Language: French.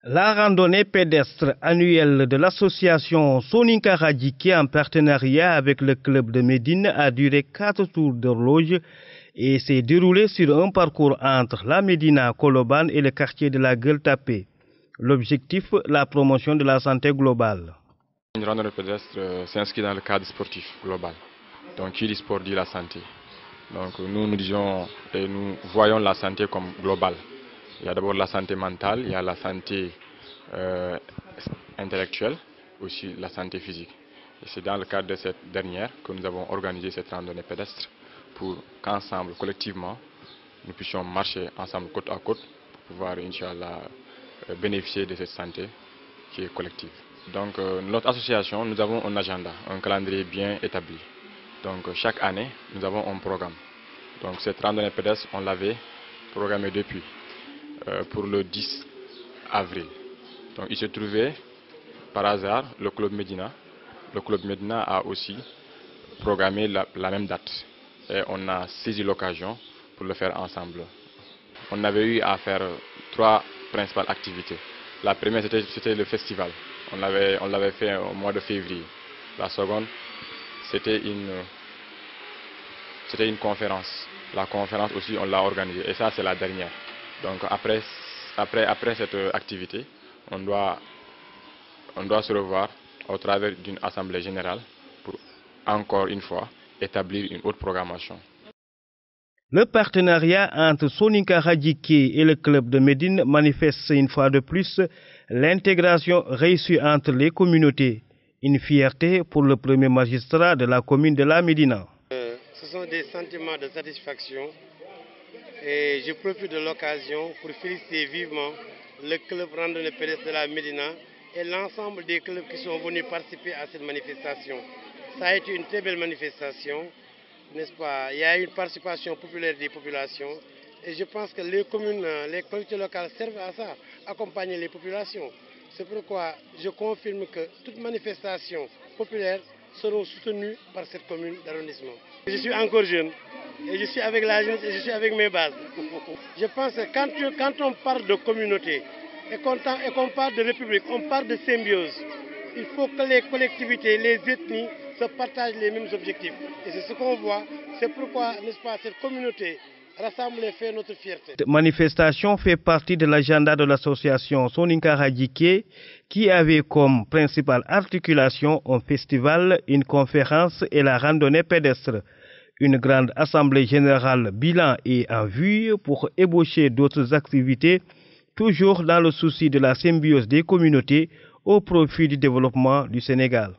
La randonnée pédestre annuelle de l'association Soninka Radjiké en partenariat avec le club de Médine a duré 4 tours d'horloge et s'est déroulée sur un parcours entre la Médina, Colobane et le quartier de la Gueule-Tapée. L'objectif, la promotion de la santé globale. Une randonnée pédestre s'inscrit dans le cadre sportif global. Donc qui dit sport dit la santé. Donc nous disons et nous voyons la santé comme globale. Il y a d'abord la santé mentale, il y a la santé intellectuelle, aussi la santé physique. Et c'est dans le cadre de cette dernière que nous avons organisé cette randonnée pédestre pour qu'ensemble, collectivement, nous puissions marcher ensemble côte à côte pour pouvoir, Inch'Allah, bénéficier de cette santé qui est collective. Donc notre association, nous avons un agenda, un calendrier bien établi. Donc chaque année, nous avons un programme. Donc cette randonnée pédestre, on l'avait programmée depuis pour le 10 avril. Donc il se trouvait par hasard le club Médina. Le club Médina a aussi programmé la même date. Et on a saisi l'occasion pour le faire ensemble. On avait eu à faire 3 principales activités. La première c'était le festival. On l'avait fait au mois de février. La seconde c'était une conférence. La conférence aussi on l'a organisée et ça c'est la dernière. Donc après cette activité, on doit se revoir au travers d'une assemblée générale pour encore une fois établir une autre programmation. Le partenariat entre Soninka Radjiké et le club de Médine manifeste une fois de plus l'intégration réussie entre les communautés. Une fierté pour le premier magistrat de la commune de la Médina. Ce sont des sentiments de satisfaction et je profite de l'occasion pour féliciter vivement le club randonnée pédestre de la Médina et l'ensemble des clubs qui sont venus participer à cette manifestation. Ça a été une très belle manifestation, n'est-ce pas? Il y a eu une participation populaire des populations et je pense que les communes, les collectivités locales servent à ça, accompagner les populations. C'est pourquoi je confirme que toute manifestation populaire seront soutenues par cette commune d'arrondissement. Je suis encore jeune et je suis avec la jeunesse et je suis avec mes bases. Je pense que quand on parle de communauté et qu'on parle de république, on parle de symbiose. Il faut que les collectivités, les ethnies se partagent les mêmes objectifs. Et c'est ce qu'on voit. C'est pourquoi, n'est-ce pas, cette communauté rassemblée fait notre fierté. Cette manifestation fait partie de l'agenda de l'association Soninka Radjiké qui avait comme principale articulation un festival, une conférence et la randonnée pédestre. Une grande assemblée générale bilan est en vue pour ébaucher d'autres activités, toujours dans le souci de la symbiose des communautés au profit du développement du Sénégal.